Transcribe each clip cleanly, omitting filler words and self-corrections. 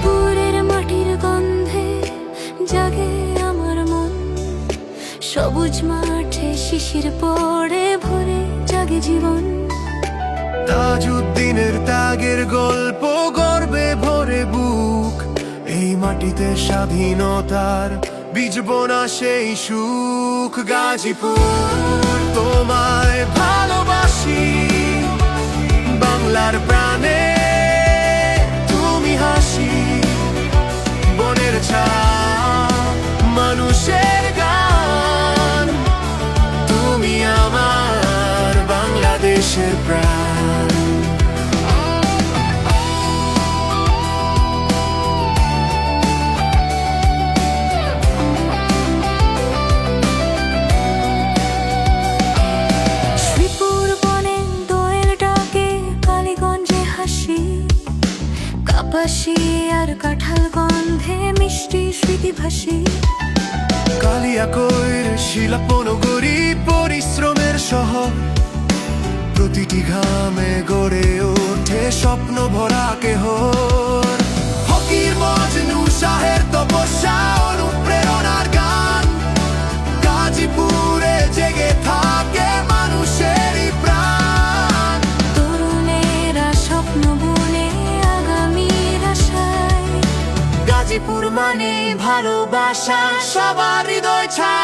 গাজীপুরের মাটির গন্ধে জাগে আমার মন, সবুজ মাঠে শিশির পড়ে ভরে জাগে জীবন। তাজউদ্দিনের ত্যাগের গল্প গর্বে ভরে বুক, এই মাটিতে স্বাধীনতার বীজ বোনা সেই সুখ। গাজীপুর তোমায় ভালোবাসি, বাংলার প্রাণে তুমি হাসি। বনের ছাপ মানুষের গান, তুমি আমার বাংলাদেশের প্রাণ। শ্রীপুর বনে দোয়েল ডাকে, কালীগঞ্জে হাসি, কাপাসি আর কাঁঠাল গন্ধে মিষ্টি স্মৃতি ভাসি। কালিয়াকৈর শিল্পনগরী পরিশ্রমের শহর, প্রতিটি ঘামে গড়ে ওঠে স্বপ্ন ভরা কেহর। ফকির মজনু শাহের তপস্যা অনুপ্রেরণার গান, গাজীপুরে জেগে থাকে মানুষেরই প্রাণ। তরুণেরা স্বপ্ন বুনে আগামীর আশায়, গাজীপুর মানে ভালোবাসা, সবার হৃদয় ছায়।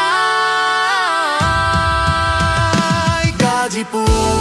গাজীপুর